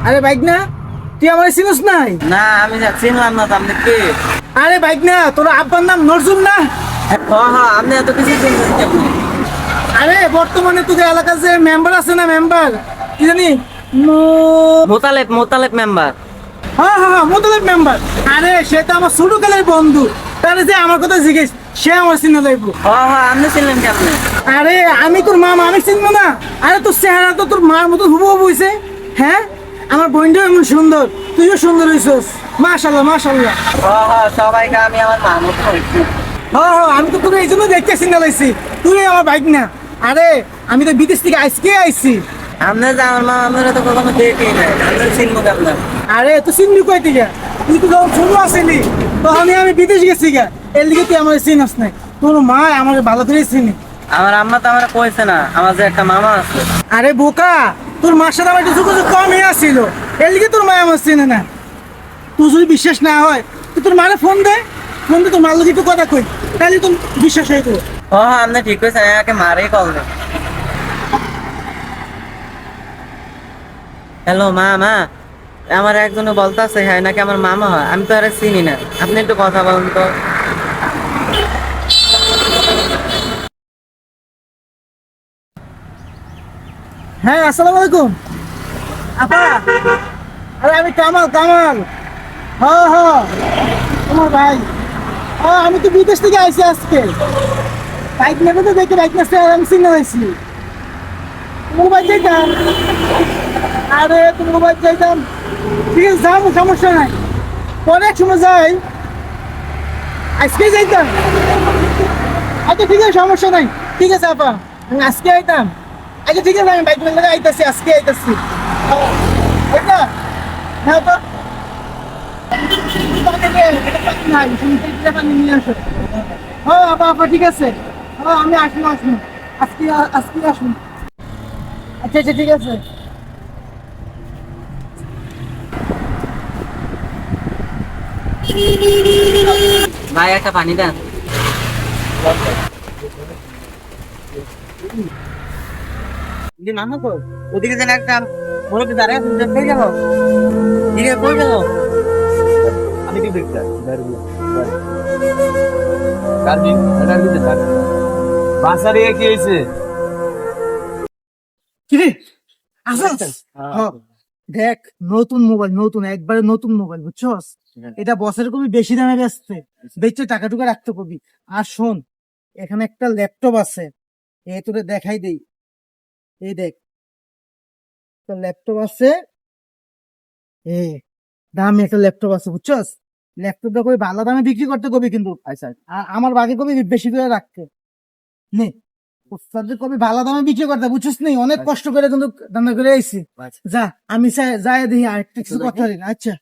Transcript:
আরে বাইক না, তুই আমার চিনিস নাই? না আমি চিনলাম না তো, আপনি কে? আরে বাইক না, তোর আব্বার নাম নজরুল না? হ্যাঁ হ্যাঁ, আপনি এত কিছু চিনছেন কেমনি? আরে বর্তমানে তোদের এলাকার যে মেম্বার আছে না, মেম্বার কি জানি, মোতালেব মোতালেব মেম্বার। হ্যাঁ হ্যাঁ হ্যাঁ, মোতালেব মেম্বার। আরে সে তো আমার ছোটকালের বন্ধু, তাহলে যে আমার কথা জিজ্ঞেস, সে আমার চিনে যাইবো। হ্যাঁ হ্যাঁ, আপনি চিনলেন কেমনে? আরে আমি তোর মামা, আমি চিনবো না? আরে তোর চেহারা তো তোর মার মতো হুবহু হইছে। হ্যাঁ, আমার বোনটাও এমন সুন্দর, তুইও সুন্দর হইছস, মাশাআল্লাহ মাশাআল্লাহ। হ্যাঁ হ্যাঁ, সবাইকে আমি আমার মা মতো হয়েছি। হ্যাঁ হ্যাঁ, আমি তো তোর এই জন্য দেখতে চিন্তা লাইছি, তুই আমার বাইক না। আরে আমি তো বিদেশ থেকে আজকে আইছি। আপনি যে আমার মা, আপনারা তো কখনো দেখেই নাই, আপনি চিনবো কেমন? আরে তুই চিনবি কই থেকে? তুই তো যখন ছোট আসিলি তখনই আমি বিদেশ গেছি গা, এর লিগে তুই আমার চিনস নাই। তোর মা আমার ভালো করে চিনি। আমার আম্মা তো আমার কইছে না, আমার যে একটা মামা আছে। আরে বোকা, তোর মার সাথে আমার একটু যোগাযোগ কমই আসছিল, এর লিগে তোর মা আমার চিনে না। তুই যদি বিশ্বাস না হয় তুই তোর মারে ফোন দে, ফোন দে, তোর মার লোক একটু কথা কই, তাহলে তোর বিশ্বাস হয়ে যাবে। হ্যাঁ হ্যাঁ, আপনি ঠিক কইছেন, আমাকে মারেই কল দেন। হ্যালো মা, মা আমার একজনে বলতাছে হ্যাঁ নাকি আমার মামা হয়, আমি তো আর চিনি না, আপনি একটু কথা বলুন তো। হ্যাঁ, আসসালামু আলাইকুম আপা। আরে আমি কামাল, কামাল। হ্যাঁ হ্যাঁ, তোমার ভাই। হ্যাঁ, আমি তো বিদেশ থেকে আইছি আজকে। বাইক নেবে তো দেখে বাইক নেছে, আমি চিনে হয়েছি। তোমার বাইক যাইতাম। আরে তোমার বাইক যাইতাম, ঠিক আছে যাবো, সমস্যা নাই। পরে এক সময় যাই, আজকে যাইতাম। আচ্ছা ঠিক আছে, সমস্যা নাই। ঠিক আছে আপা, আমি আজকে আইতাম। আচ্ছা ঠিক আছে, আমি বাইক নিয়ে আইতাছি, আজকে আইতাছি। এটা হ্যাঁ আপা, হ্যাঁ আপা আপা, ঠিক আছে। হ্যাঁ আমি আসবো আসবো, আজকে আজকে আসুন। আচ্ছা আচ্ছা ঠিক আছে। ভাই একটা পানি দেন। মামা তো ওদিকে যেন একটা মুরব্বী দাঁড়ায় আছে, দেখতে গেল। ঠিক আছে, কই গেল? আমি কি দেখতে কার্বিং এটার দিতে থাক বাসারে কি হয়েছে কি রে, আসছ? হ্যাঁ, দেখ, নতুন মোবাইল, নতুন একবারে নতুন মোবাইল, বুঝছস? এটা বছরের কবি বেশি দামে বেচতে, বেচতে টাকা টুকা রাখতে কবি। আর শোন, এখানে একটা ল্যাপটপ আছে, এ তোরে দেখাই দেই। এই দেখ, একটা ল্যাপটপ আছে, এ দামি একটা ল্যাপটপ আছে, বুঝছস? ল্যাপটপটা কবি ভালো দামে বিক্রি করতে কবি, কিন্তু আচ্ছা আর আমার বাকি কবি বেশি করে রাখতে নে। ওস্তাদের কবি ভালো দামে বিক্রি করতে, বুঝছিস নি? অনেক কষ্ট করে কিন্তু দাম করে আইছি। যা, আমি যাই দেখি আরেকটা কিছু কথা বলি। আচ্ছা।